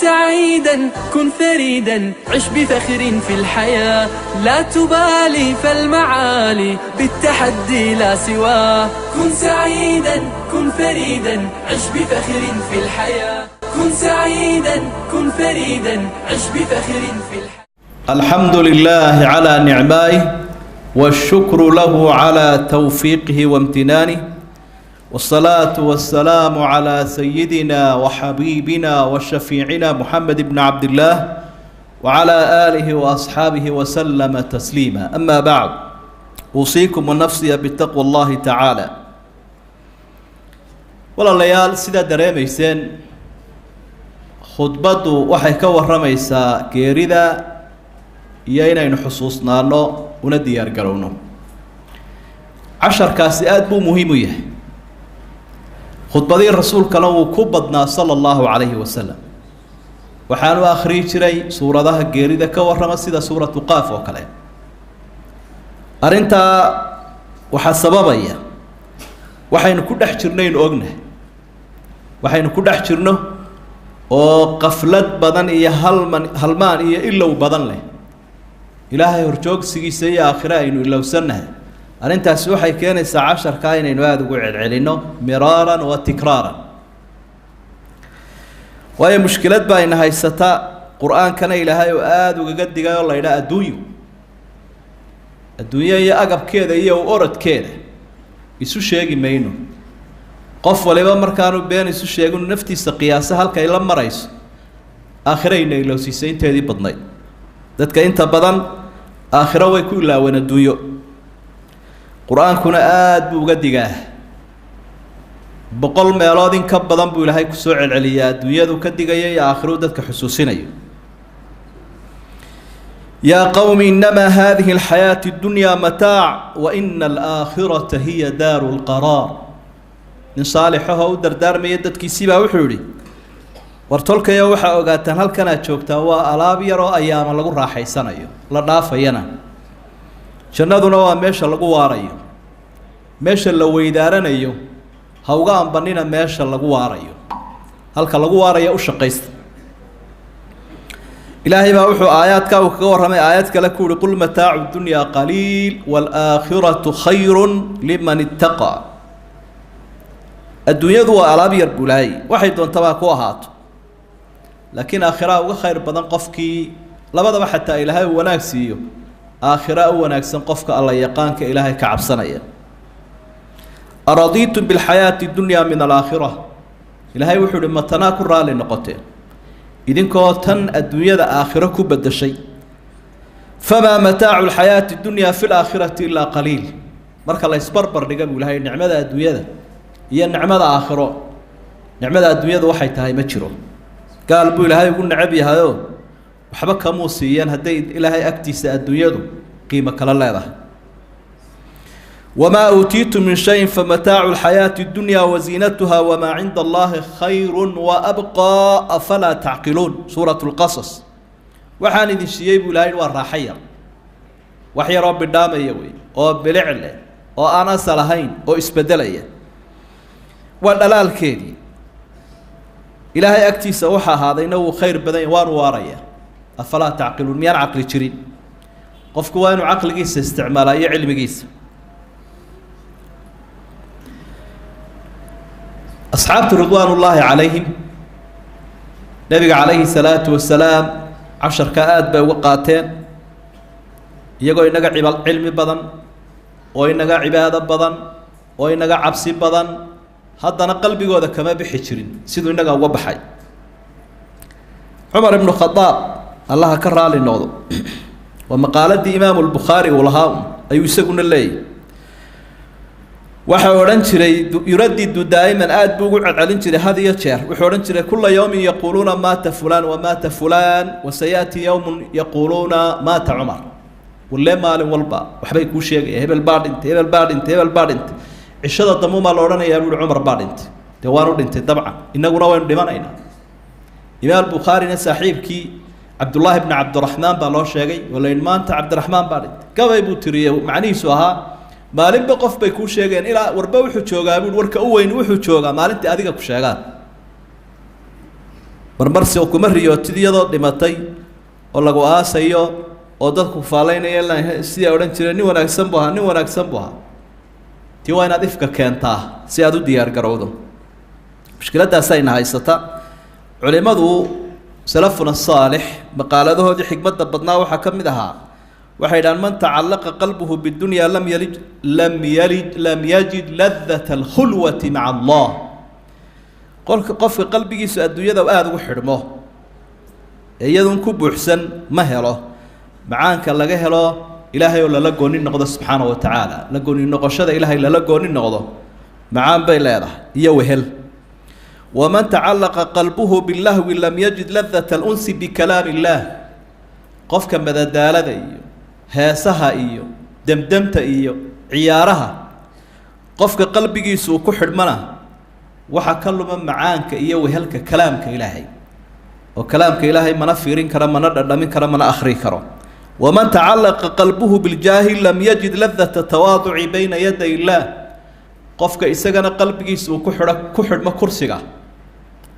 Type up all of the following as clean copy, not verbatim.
سعيدا كن ثريدا عش بفخر في الحياة لا تبالي فالمعالي بالتحدي لا سواه كن سعيدا كن فريدا عش بفخر في الحياة كن سعيدا كن فريدا عش بفخر في الحياة. الحمد لله على نعمائه والشكر له على توفيقه وامتنانه والصلاة والسلام على سيدنا وحبيبنا وشفيعنا محمد بن عبد الله وعلى آله وأصحابه وسلم تسليما. أما بعد أوصيكم ونفسي بتقوى الله تعالى. والليال سيدا دريميسين خطبته waxay ka waramaysaa geerida iyo inaynu xusuusnaano una diyaar garowno. casharkaasi aad buu muhiim u yahay. khudbadii rasuulkana wuu ku badnaa sala allahu calayhi wasalam. waxaanu akhriyi jiray suuradaha geerida ka warrama sida suuratu qaaf oo kale. arrintaa waxaa sababaya waxaynu ku dhex jirnaynu ognahay. waxaynu ku dhex jirno oo qaflad badan iyo halmaan iyo ilow badan leh. ilaahay horjoogsigiisa iyo aakhire aynu ilowsannahay. arrintaasi waxay keenaysaa casharkaa inaynu aada ugu celcelinno miraaran wa tikraaran. waayo mushkilad baa ina haysata qur-aankana ilaahay oo aada ugaga digay oo la yidhaha adduunyo iyo agabkeeda iyo orodkeeda isu sheegi mayno. qof waliba markaanu been isu sheegin naftiisa qiyaasa halkay la marayso aakhirayna ilowsiisay inteedii badnayd. dadka inta badan aakhiro way ku ilaaween adduunyo. qur-aankuna aada buu uga digaa. 100 meelood in ka badan buu ilaahay kusoo celceliyaa adduunyadu ka digaya iyo aakhiro dadka xusuusinayo. yaa qawmi inamaa hadihi alxayaati اddunyaa mataac wa ina alaakhirata hiya daaru lqaraar. nin saalixahoo u dardaarmaya dadkiisii baa wuxuu yidhi war tolkayo waxaa ogaataan halkan aad joogtaa waa alaab yar oo ayaama lagu raaxaysanayo la dhaafayana. jannaduna waa meesha lagu waarayo. meesha la weydaaranayo ha uga ambanina meesha lagu waarayo. halka lagu waarayo u shaqaysta. ilaahay baa wuxuu aayaadkaa uu kaga warramay aayad kale ku yihi qul mataacu dunyaa qaliil waalaakhiratu khayrun liman ittaqaa. adduunyadu waa alaab yar bulaay waxay doontabaa ku ahaato, laakiin aakhiraa uga khayr badan qofkii labadaba xataa ilaahay uu wanaag siiyo. aakhira u wanaagsan qofka alla yaqaanka ilaahay ka cabsanaya. aradiitum bilxayaati dunyaa min alaakhira. ilaahay wuxuu uhi matanaa ku raali noqoteen idinkoo tan adduunyada aakhiro ku bedeshay. famaa mataacu lxayaati dunyaa fi laakhirati ilaa qaliil. marka la isbarbar dhiga buu ilahay nicmada adduunyada iyo nicmada aakhiro. nicmada adduunyadu waxay tahay ma jiro. gaal buu ilaahay ugu necab yahayoo waxba kamuu siiyeen hadday ilaahay agtiisa adduunyadu qiimo kala leedahay. wamaa uutiitu min shayin famataacu lxayaati اddunyaa waziinatuha wamaa cinda allahi khayru waabqaa afalaa tacqiluun. suuratu lqasas. waxaan idin siiyey buu ilahay waa raaxa yar, wax yaroo bidhaamaya wey oo bilic leh oo aan asal ahayn oo isbedelaya. waa dhalaalkeedii. ilaahay agtiisa waxa ahaadayna wuu khayr badan yahay waanu waaraya. afalaa tacqiluun. miyaan caqli jirin? qofku waa inuu caqligiisa isticmaalaa iyo cilmigiisa. asxaabtu ridwaan ullaahi calayhim nabiga calayhi salaatu wasalaam casharka aada bay uga qaateen. iyagoo inaga cilmi badan oo inaga cibaado badan oo inaga cabsi badan haddana qalbigooda kama bixi jirin siduu inaga uga baxay. cumar ibnu khadaab allaha ka raali noqdo waa maqaaladii imaamu lbukhaari uu lahaa ayuu isaguna leeyahy. waxa odhan jiray yuradidu daa'iman aada buu ugu celcelin jiray had iyo jeer. wuxuu odhan jiray kula yawmin yaquuluuna maata fulaan wamaata fulaan wasayaati yowmun yaquuluuna maata cumar. walle maalin walba waxbay kuu sheegaya hebel baa dhintay hebel baa dhintay hebel baa dhintay. cishada damuumaa la odhanayaa buuhi cumar baa dhintay. dee waanu dhintay dabcan innaguna waynu dhimanaynaa. imaam bukhaarina saaxiibkii cabdullaahi bni cabdiraxmaan baa loo sheegay oo la yidhi maanta cabdiraxmaan baa dhintay. gabay buu tiriyey macnihiisu ahaa maalinba qof bay kuu sheegeen ilaa warba wuxuu joogaa buui warka u weyn wuxuu joogaa maalintii adiga ku sheegaan. marmarsi oo kuma riyootid iyadoo dhimatay oo lagu aasayo oo dadku faalaynaya sidii odhan jiray nin wanaagsan buu ahaa nin wanaagsan buu ahaa tii waa inaad ifka keentaa si aad u diyaar garowdo mushkiladdaasayna haysata culimmadu salafuna saalix maqaaladahoodii xigmadda badnaa waxaa ka mid ahaa waxay dhahaan man tacallaqa qalbuhu bidunya lam yajid ladata alkhulwati maca allah qofka qalbigiisu adduunyada aada ugu xidhmo ee iyaduun ku buuxsan ma helo macaanka laga helo ilaahay oo lala gooni noqdo subxaanahu wa tacaala la gooni noqoshada ilaahay lala gooni noqdo macaan bay leedahay iyo wehel waman tacallaqa qalbuhu billahwi lam yajid ladata alunsi bikalaami illaah qofka madadaalada iyo heesaha iyo demdemta iyo ciyaaraha qofka qalbigiisu uu ku xidhmana waxaa ka luma macaanka iyo wehelka kalaamka ilaahay oo kalaamka ilaahay mana fiirin karo mana dhadhamin karo mana akhri karo waman tacallaqa qalbuhu biljaahi lam yajid ladata tawaaduci bayna yaday illaah qofka isagana qalbigiisa uu ku xidhmo kursiga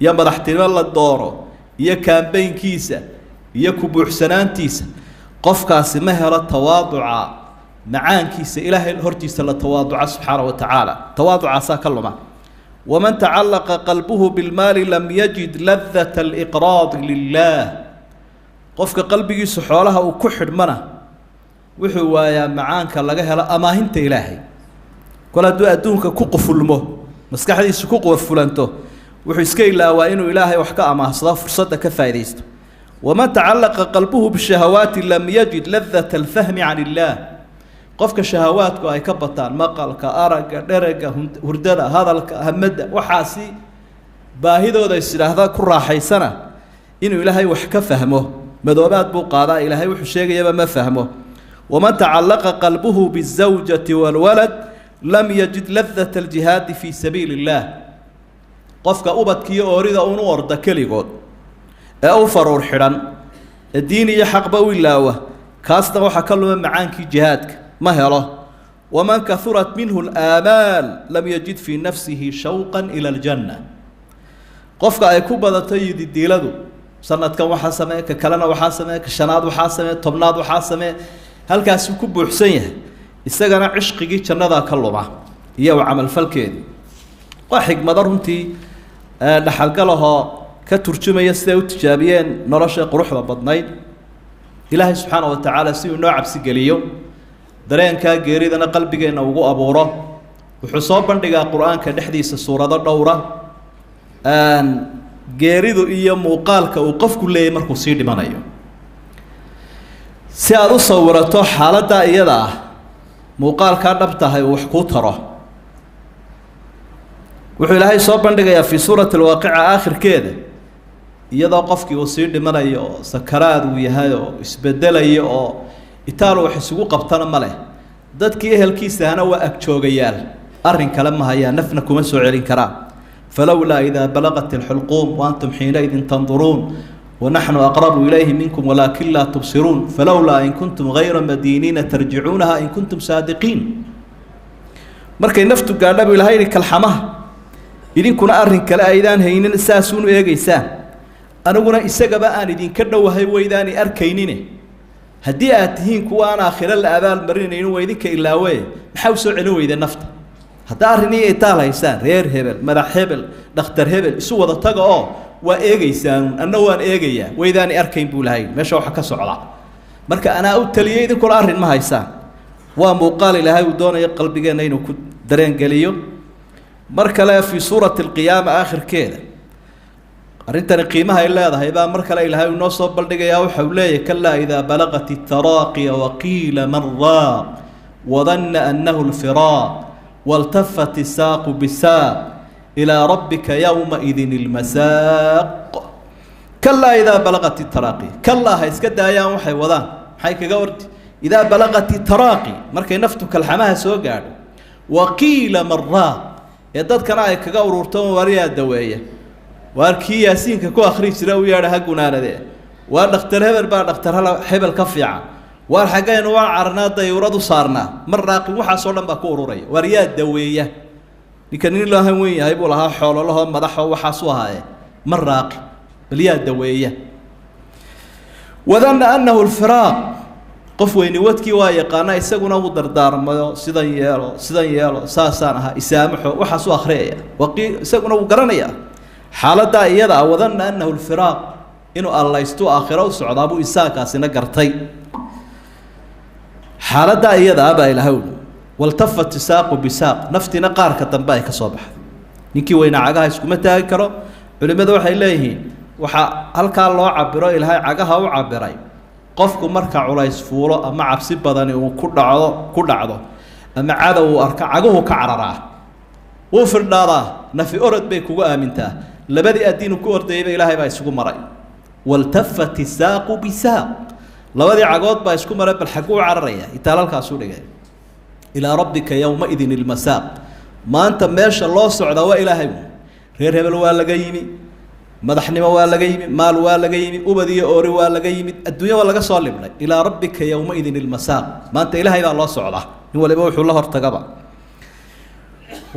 iyo madaxtinimo la doono iyo kaambeynkiisa iyo ku buuxsanaantiisa qofkaasi ma helo tawaaduca macaankiisa ilaahay hortiisa la tawaaduca subxaanahu wa tacaala tawaaducaasaa ka luma waman tacallaqa qalbuhu bilmaali lam yajid ladata aliqraadi lilah qofka qalbigiisu xoolaha uu ku xidhmana wuxuu waayaa macaanka laga helo amaahinta ilaahay kol hadduu adduunka ku qufulmo maskaxdiisu ku qufulanto wuxuu iska ilaawaa inuu ilaahay wax ka amaahsado fursadda ka faa'iidaysto waman tacallaqa qalbuhu bishahawaati lam yajid ladata alfahmi can illaah qofka shahawaadku ay ka bataan maqalka aragga dherega hurdada hadalka hamadda waxaasi baahidooda is idhaahda ku raaxaysana inuu ilaahay wax ka fahmo madoobaad buu qaadaa ilaahay wuxuu sheegayaba ma fahmo waman tacallaqa qalbuhu bizawjati walwalad lam yajid ladata aljihaadi fii sabiili illaah qofka ubadkiiyo oorida unu orda keligood ee u faruur xidhan ee diin iyo xaqba u ilaawa kaasna waxaa ka luma macaankii jihaadka ma helo waman kahurat minhu alaamaal lam yajid fii nafsihi shawqan ila aljanna qofka ay ku badato yididiiladu sanadkan waxaa samee ka kalena waxaa samee ka shanaad waxaa samee tobnaad waxaa samee halkaasuu ku buuxsan yahay isagana cishqigii jannadaa ka luma iyo camalfalkeedii waa xigmado runtii dhaxalgalahoo ka turjumaya siday u tijaabiyeen nolosha quruxda badnayd ilaahay subxaana wa tacaala si uu inoo cabsi geliyo dareenkaa geeridana qalbigeenna ugu abuuro wuxuu soo bandhigaa qur-aanka dhexdiisa suurado dhowra geeridu iyo muuqaalka uu qofku leeyahy markuu sii dhimanayo si aada u sawirato xaaladdaa iyada ah muuqaalkaa dhab tahay uu wax kuu taro wuxuu ilaahay soo bandhigayaa fii suurati alwaaqica aakhirkeeda iyadoo qofkii uu sii dhimanayo oo sakaraad uu yahay oo isbedelayo oo itaal wax isugu qabtana ma leh dadkii ehelkiisahana waa agjoogayaal arrin kale ma hayaan nafna kuma soo celin karaan falowlaa idaa balaqat alxulquum waantum xiinaidin tanduruun wanaxnu aqrabu ilayhi minkum walaakin laa tubsiruun falowlaa in kuntum gayra madiiniina tarjicuunaha in kuntum saadiqiin markay naftu gaadha buu ilahay yihi kalxamaha idinkuna arrin kale aydaan haynin saasuunu eegaysaan aniguna isagaba aan idinka dhowahay waydaani arkaynine haddii aad tihiin kuwa aan aakhiro la abaalmarinaynin waa idinka ilaawe maxaa u soo celin weyda nafta haddaa arrinii itaal haysaan reer hebel madax hebel dhakhtar hebel isu wada taga oo waa eegaysaan anna waan eegayaa waydaani arkayn buu lahay meesha waxa ka socda marka anaa u taliyay idinkuna arrin ma haysaan waa muuqaal ilaahay uu doonayo qalbigeenna inuu ku dareen geliyo mar kale fii suurati alqiyaama aakhirkeeda arrintani qiimaha ay leedahay baa mar kale ilaahay uu noo soo baldhigayaa waxa uu leeyahay kalaa idaa balaqat itaraaqiya waqiila man raaq wadanna annahu lfiraaq waltafat isaaqu bisaaq ilaa rabbika yowmaidin ilmasaaq kalaa idaa balaqat itaraaqiya kalaa ha iska daayaan waxay wadaan maxay kaga ordi idaa balaqat itaraaqi markay naftu kalxamaha soo gaadho waqiila man raaq ee dadkana ay kaga ururto wariyaa daweeya waar kii yaasiinka ku akhri jira u yeedha ha gunaanadee waa dhakhtar hebel baa dhakhtar hebel ka fiican waar xaggaynu waa carnaa dayuuradu saarnaa mar raaqin waxaasoo dhan baa ku ururaya waar yaa daweeya ninka nin loohan weyn yahay buu lahaa xoololahoo madaxoo waxaasu ahaaye mar raaqi bal yaa daweeya wadanna annahu alfiraaq qof weyni wadkii waa yaqaana isaguna uu dardaarmayo sidan yeelo saasaan ahaa isaamaxo waxaas u akhriyaya isaguna uu garanaya xaaladdaa iyada ah wadanna annahu alfiraaq inuu allaystu aakhiro u socdaa buu isaakaasina gartay xaaladdaa iyada ah baa ilahay uli waltafat isaaqu bisaaq naftiina qaarka dambe ay ka soo baxday ninkii weyna cagaha iskuma taagi karo culimmadu waxay leeyihiin waxaa halkaa loo cabiro ilaahay cagaha u cabiray qofku marka culays fuulo ama cabsi badani uu ku dhacdo ama cadow uu arka caguhu ka cararaa wuu firdhaadaa nafi orod bay kugu aamintaa labadii addiinu ku ordayayba ilaahay baa isugu maray waltafat isaaqu bisaaq labadii cagood baa isku maray bal xaguu cararaya itaalalkaasuu dhigay ilaa rabbika yowmaidin ilmasaaq maanta meesha loo socdaa waa ilaahay reer hebel waa laga yimi madaxnimo waa laga yimi maal waa laga yimi ubad iyo oori waa laga yimid adduunya waa laga soo libnay ilaa rabbika yowmaidin ilmasaaq maanta ilaahay baa loo socdaa nin waliba wuxuu la hortagaba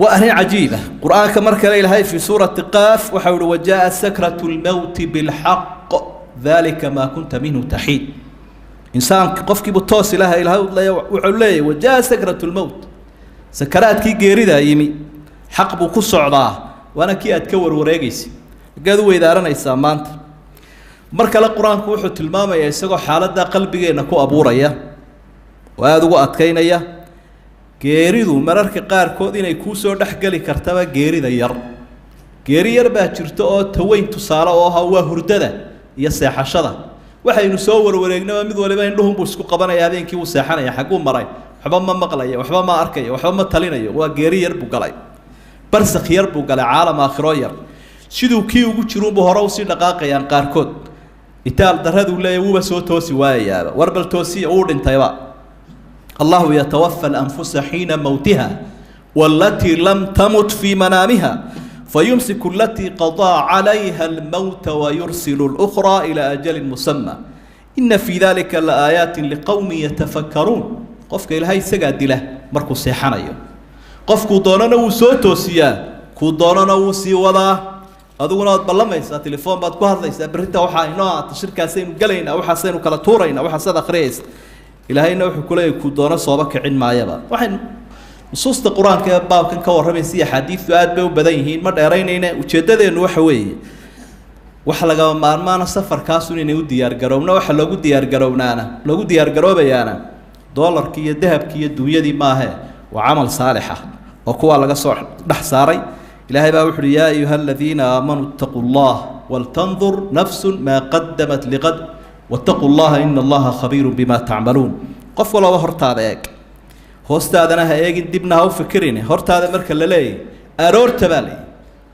waa arrin cajiiba qur-aanka mar kale ilaahay fii suurati qaaf waxau ihi wajaaa sakratu lmowti bilxaq dalika maa kunta minhu taxiid insaanka qofkiibu toos ilaahay wuxuu leeyahy wajaaa sakratu lmowt sakaraadkii geeridaa yimi xaq buu ku socdaa waana kii aad ka warwareegaysa agaad u weydaaranaysaa maanta mar kale qur-aanku wuxuu tilmaamayaa isagoo xaaladdaa qalbigeenna ku abuuraya oo aada ugu adkaynaya geeridu mararka qaarkood inay kuu soo dhexgeli kartaba geerida yar geeri yar baa jirto oo taweyn tusaale oo aha waa hurdada iyo seexashada waxaynu soo warwareegnaba mid waliba indhuhunbuu isku qabanaya habeenkii wuu seexanaya xagguu maray waxba ma maqlaya waxba ma arkaya waxba ma talinayo waa geeri yar buu galay barsakh yar buu galay caalam aakhiro yar siduu kii ugu jiruunbu hore usii dhaqaaqayaan qaarkood itaal daraduu leeyahy wuuba soo toosi waayayaaba war bal toosiya uu dhintayba allahu yatawafa alanfusa xiina mowtiha waalatii lam tamut fii manaamiha fayumsiku alatii qadaa calayha almowta wayursilu اlأkhraa ilaa ajalin musama ina fii dalika laaayaatin liqowmi yatafakkaruun qofka ilaahay isagaa dila markuu seexanayo qofkuu doonana wuu soo toosiyaa kuu doonana wuu sii wadaa adiguna waad ballamaysaa telefoon baad ku hadlaysaa berrinta waxaa inoo aata shirkaasaynu gelaynaa waxaasaynu kala tuuraynaa waxaasaad akhriyaysa ilaahayna wuxuu ku leeyahy kuu doono sooba kicin maayaba waxay nusuusta qur-aanka ee baabkan ka warramaysa iyo axaadiistu aad bay u badan yihiin ma dheeraynayna ujeeddadeennu waxa weeye wax lagama maarmaana safarkaasun inay u diyaargarowna waxa loogu diyaargaroobayaana doolarkii iyo dahabkii iyo duunyadii maahee waa camal saalixa oo kuwaa laga soo dhex saaray ilaahay baa wuxu uhi yaa ayuha aladiina aamanuu itaquu allah waltandur nafsu maa qadamat liqad waataquu llaha ina allaha khabiirun bima tacmaluun qof walaba hortaada eeg hoostaadana ha eegin dibna ha u fikirin hortaada marka la leeyahy aroorta baa leeyahy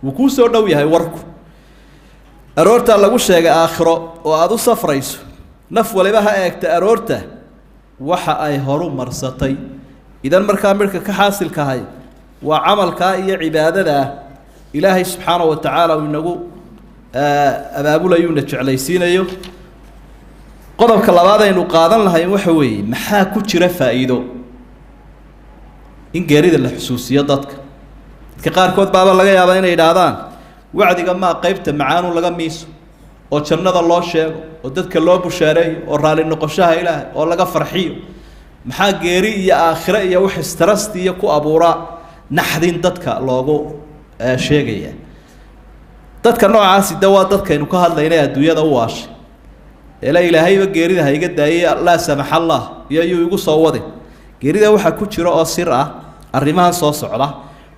wuu kuu soo dhow yahay warku aroortaa lagu sheegay aakhiro oo aada u safrayso naf waliba ha eegta aroorta waxa ay horu marsatay idan markaa midhka ka xaasilkahay waa camalkaa iyo cibaadadaa ilaahay subxaanahu wa tacaala uu inagu abaabulayuuna jeclaysiinayo qodobka labaad aynu qaadan lahayn waxa weeye maxaa ku jira faa'iido in geerida la xusuusiyo dadka qaarkood baaba laga yaabaa inay idhaahdaan wacdiga maa qaybta macaanu laga miiso oo jannada loo sheego oo dadka loo bushaareeyo oo raalli noqoshaha ilaahay oo laga farxiyo maxaa geeri iyo aakhire iyo wax istarasti iyo ku abuuraa naxdin dadka loogu sheegaya dadka noocaasi de waa dadkaynu ka hadlaynay adduunyada u waashay eela ilaahayba geerida ha iga daayay laa samax allah iyo ayuu igu soo wadin geerida waxaa ku jira oo sir ah arrimahan soo socda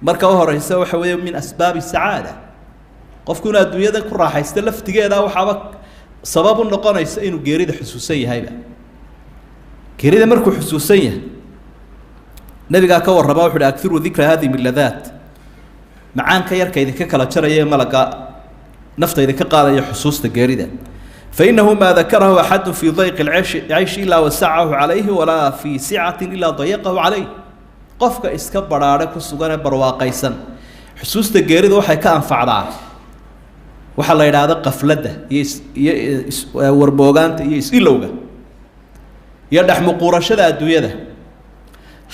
marka u horeysa waxa weeye min asbaabi sacaada qofku inuu adduunyada ku raaxaysto laftigeeda waxaaba sabab u noqonaysa inuu geerida xusuusan yahayba geerida markuu xusuusan yahay nabigaa ka warrama wuxu uhi aghiru dikra hadihi miladaat macaanka yarka idinka kala jaraya ee malaga nafta idinka qaadaya xusuusta geerida fainahu maa dakarahu axadu fii dayqi lcayshi ilaa wasacahu calayhi walaa fii sicatin ilaa dayaqahu calayh qofka iska badhaadhe ku sugan ee barwaaqaysan xusuusta geerida waxay ka anfacdaa waxaa la yidhaahda qafladda iyo warboogaanta iyo is-ilowga iyo dhexmuquurashada adduunyada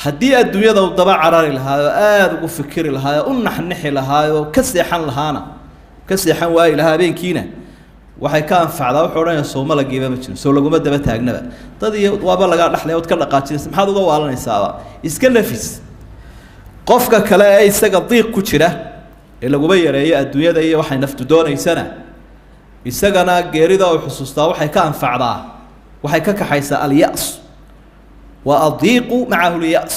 haddii adduunyada uu daba carari lahaayo aada ugu fikiri lahaayo u naxnixi lahaayo ka seexan lahaana ka seexan waayi lahaa habeenkiina waxay ka anfacdaa wuxuu odhanaya sooma la geeba ma jiro soo laguma daba taagnaba dad iyo waaba laga dhaxlay ood ka dhaqaajinaysa maxaad uga waalanaysaaba iska nafis qofka kale ee isaga diiq ku jira ee laguma yareeyo adduunyada iyo waxay naftu doonaysana isagana geerida uu xusuustaa waxay ka anfacdaa waxay ka kaxaysaa al-ya's wa adiiqu macahu al-ya's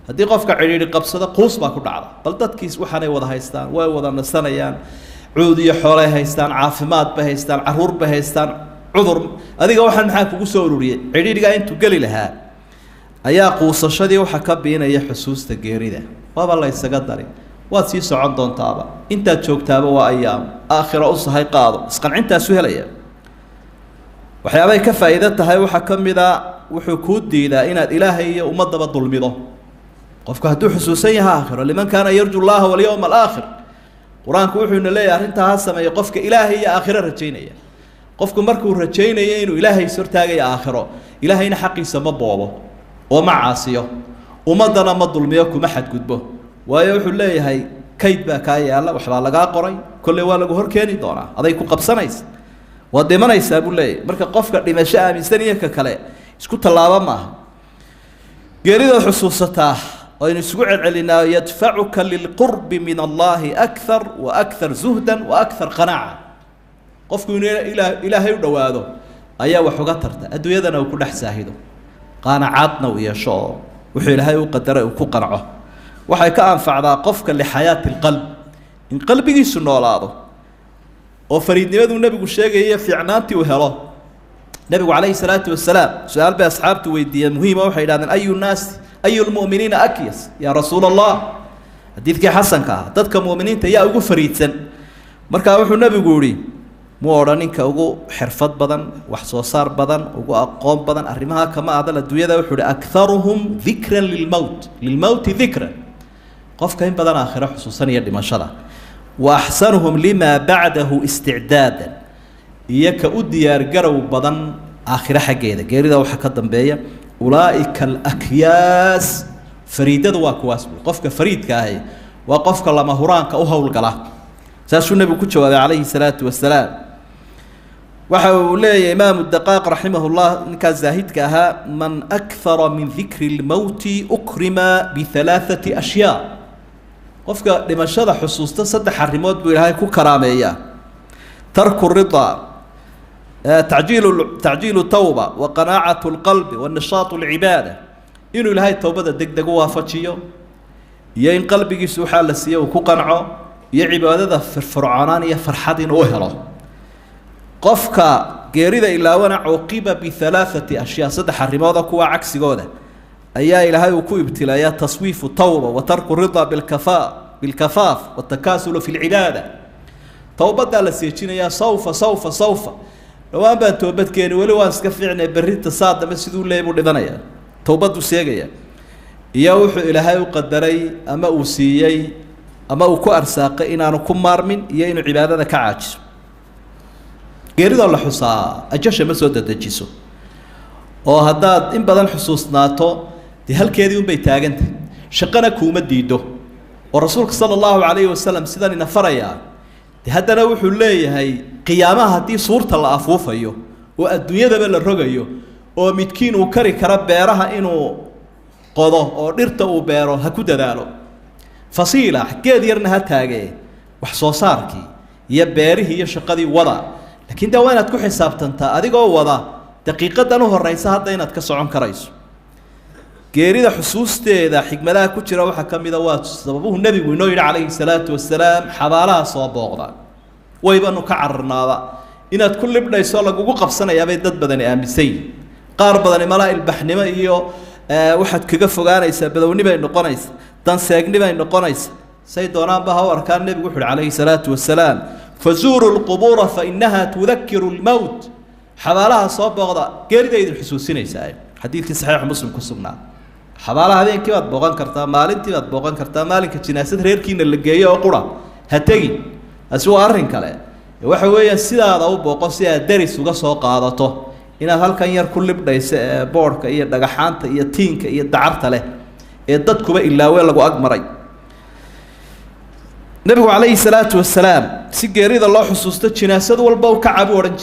haddii qofka cidhiidhi qabsada quus baa ku dhacda bal dadkiis waxaanay wada haystaan way wada nasanayaan cuud iyo xoolay haystaan caafimaad bay haystaan caruur bay haystaan cudur adiga waxaan maxaa kugu soo ururiyay cidhiidhiga intuu geli lahaa ayaa quusashadii waxa ka biinaya xusuusta geerida waaba la isaga dari waad sii socon doontaaba intaad joogtaaba waa ayaam aakhira u sahay qaado isqancintaasu helaya waxyaabay ka faa'iido tahay waxaa ka mid a wuxuu kuu diidaa inaad ilaahay iyo ummadaba dulmido qofku hadduu xusuusan yahay aakhiro liman kaana yarju llaha walyawma alaakhir qur-aanku wuxuu ina leeyahay arrintaa ha sameeya qofka ilaahay iyo aakhiro rajaynaya qofku markuu rajaynayo inuu ilaahay ishortaagaya aakhiro ilaahayna xaqiisa ma boobo oo ma caasiyo ummadana ma dulmiyo kuma xadgudbo waayo wuxuu leeyahay kayd baa kaa yaalla waxbaa lagaa qoray kolley waa lagu hor keeni doonaa aday ku qabsanaysa waad dhimanaysaa buu leeyahay marka qofka dhimasho aaminsan iyo ka kale isku tallaabo maaha geeridaad xusuusataa وإن سجع علينا يدفعك للقرب من الله أكثر وأكثر زهدا وأكثر قناعة قفك إلى هيدا وهذا أيا وحقترت أدو يدنا وكل حساهده قناعاتنا ويشاء وحيل هاي وقدر وكقنعه وحي كأنفع ذا قفك لحياة القلب إن قلبي يسنو على هذا وفريد نبي النبي الشيء هي في عناتي وهلا النبي عليه الصلاة والسلام سؤال بأصحابته ويدي مهمة وحيل أي الناس أي المؤمنين أكيس يا رسول الله حديثك حسن كا تدك مؤمنين تيا أقول فريدسن مركا وحنا النبي يقولي مو أرانين كأقول حرفات بدن وحصوصار بدن أقول أقوام بدن أرمها كما هذا الدنيا ده وحول أكثرهم ذكرا للموت ذكرا قف كين بدن آخر خصوصا يدي ما شاء الله وأحسنهم لما بعده استعدادا إياك أودي يرجعوا بدن آخر حاجة ده غير ده وحكتم بيا أولئك الأكياس فريدة وكواس قفك فريد كاهي وقفك لما هران كأوها والقلا سأشو النبي كتشو عليه الصلاة والسلام وحولي إمام الدقاق رحمه الله كان زاهد كاها من أكثر من ذكر الموت أكرم بثلاثة أشياء قفك لما شذا حصوص تصدح الرموت بيرهاي كو كرامية ترك الرضا تعجيل التوبة وقناعة القلب والنشاط العبادة إنه لهاي التوبة دق وافتشيو ين قلبي سوحا لسيو كقنعه يعبادة فرعانان يفرحدين وهلا قفك غيرida ilaawna uqiba bi thalathati ashya saddex arimood kuwa cagsigooda ayaa ilaahay uu ku ibtilaaya taswiif tawba wa tarku rida bil kafaaf wa takasul fi al ibada tawbada la seejinaya sawfa dhawaan baan toobadkeeni wali waan iska fiicnay barinta saadama sidoo leeyahay dhibanaya tawbadu seegaya iyo wuxuu ilaahay u qadaray ama uu siiyay ama uu ku arsaaqay inaanu ku maarmin iyo inuu cibaadada ka caajiso geerida la xusaa ajasha ma soo dadajiso oo hadaad in badan xusuusnaato di halkeedii bay taagantay shaqana kuuma diido oo rasuulka sallallahu alayhi wasallam sidan ina faraya di hadana wuxuu leeyahay qiyaamaha hadii suurta la afuufayo oo adduunyada la rogayo oo midkiin uu kari kara beeraha inuu qodo oo dhirta uu beero ha ku dadaalo fasiila geed yarna ha taagee wax soo saarkii iyo beerihi iyo shaqadii wada لكن ده وين تكون حساب تنتا أديك هو وضع دقيقة أنه الرئيس هذا إن تكسرون كرئيس كيري ده حسوس ده حكمة لا كتير أو حكم ده وات سببه النبي ونوير عليه الصلاة والسلام حبالها صواب وغضا ويبقى إنه كعرنا إن تكل بدنا يسولك وقف سنة يا بيت بدني أمسي قارب بدني ملاء البحنمة إياه واحد كجف وجانا يسبب ونبي إنه قنيس تنسى نبي إنه قنيس سيدنا بها وأركان النبي وحول عليه الصلاة والسلام فزوروا القبور فإنها تذكر الموت حبالها صواب بغضاء غير دايد الحسوسين يساعد حديث صحيح مسلم كسبنا حبالها هذين كيف بغان كرتا مالين تبات بغان كرتا مالين كجناسة ريركين اللي جاية وقرا هتجي أسوأ أرين كله وحوي السيدة أو بقصي الدرس وقصة قاعدته إن هل كان ير كل بدايس بورك إيه دجحانت إيه تينك إيه دعرت له إيه ضدك بقى إلا ولا جو أجمري النبي عليه الصلاة والسلام سجاري الله حسوسته جناسة والبو كعب ورنج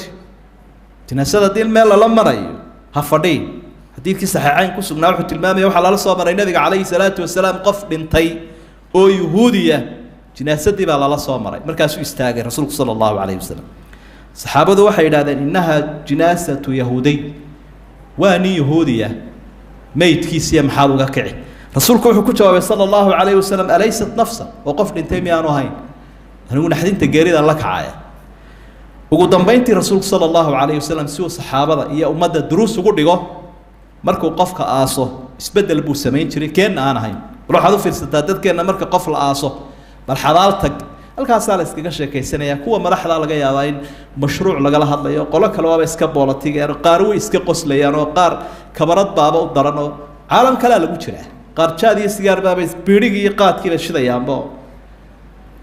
جناسة دي المال لما رأي هفدين حديث كيس صحيحين كسبنا وحط المامي وحلال الصابر النبي عليه الصلاة والسلام قف بنتي أو يهودية جناسة دي بقى الله صامر مركز يستاجر رسول صلى الله عليه وسلم صحابة وحي هذا إنها جناسة يهودي واني يهودية ميت كيسيا محاولة كعي رسولك وحكو جواب صلى الله عليه وسلم أليست نفسا وقف بنتي أنا هين هنقول نحدين تجاريد لك عاية وقدام بينتي رسول صلى الله عليه وسلم سوى صحابة هي أمد الدروس وقول لي مركو قفك آصو اسبدل بو سمين شري كين أنا هين روح هذا في الستات كين مركو قفل آصو بل حضارتك الكاس على إسكاشة كيسنة يكون مرح على جايين مشروع لجلا هذا يقول لك لو إسكابولتي قارو إسكقص لي أنا قار كبرت بابا ودرنا عالم كلا لبوشره قار شادي سيجار بابا بيرجي قات كذا شذا يامبو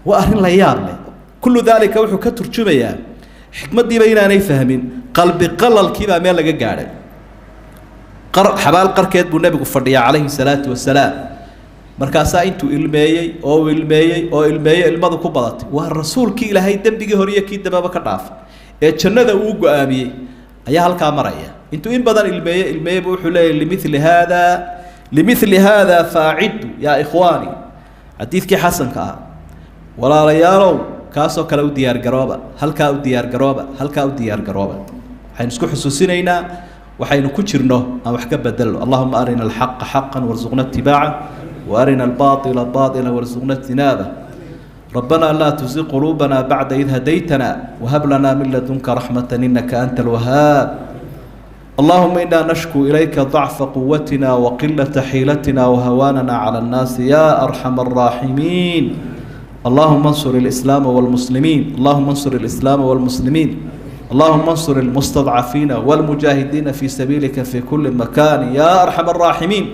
وأهل لا يارله كل ذلك وحو كتر شوية حكمة دي بينا نفهمين قلب قلل كذا ما لقى قاعد حبال قركيت بالنبي قفردي عليه الصلاة والسلام مركاسا انتو ilmeeyay ilmadu ku badatay waa rasuulkii ilaahay dambiga horiyay dababa ka dhaaf ee jannada uu go'aamiyay ayaa halka maraya intuu in badan ilmeeyay wuxuu leeyahay limithli hada faa'idu ya ikhwani hadithki hasanka walaalayaalow kaasoo kale u diyaar garooba halka u diyaar garooba waxaan isku xusuusinaynaa waxaynu ku jirno aan wax ka bedelo allahumma arina alhaqqa haqqan warzuqna ittibaa'a وأرنا الباطل باطلا وارزقنا اجتنابه ربنا لا تزغ قلوبنا بعد إذ هديتنا وهب لنا من لدنك رحمة إنك أنت الوهاب اللهم إنا نشكو إليك ضعف قوتنا وقلة حيلتنا وهواننا على الناس يا أرحم الراحمين اللهم انصر الإسلام والمسلمين اللهم انصر الإسلام والمسلمين اللهم انصر المستضعفين والمجاهدين في سبيلك في كل مكان يا أرحم الراحمين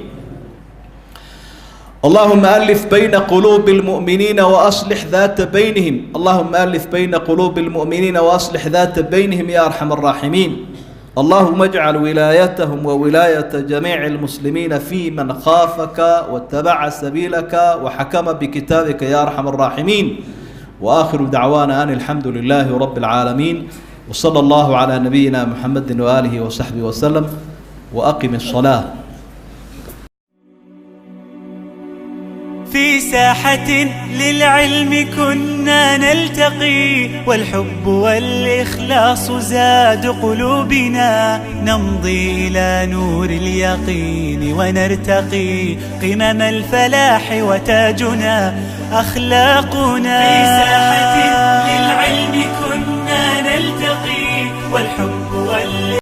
اللهم ألف بين قلوب المؤمنين وأصلح ذات بينهم اللهم ألف بين قلوب المؤمنين وأصلح ذات بينهم يا أرحم الراحمين اللهم اجعل ولايتهم وولاية جميع المسلمين في من خافك واتبع سبيلك وحكم بكتابك يا أرحم الراحمين وآخر دعوانا أن الحمد لله رب العالمين وصلى الله على نبينا محمد وآله وصحبه وسلم وأقم الصلاة في ساحة للعلم كنا نلتقي والحب والإخلاص زاد قلوبنا نمضي إلى نور اليقين ونرتقي قمم الفلاح وتاجنا أخلاقنا في ساحة للعلم كنا نلتقي والحب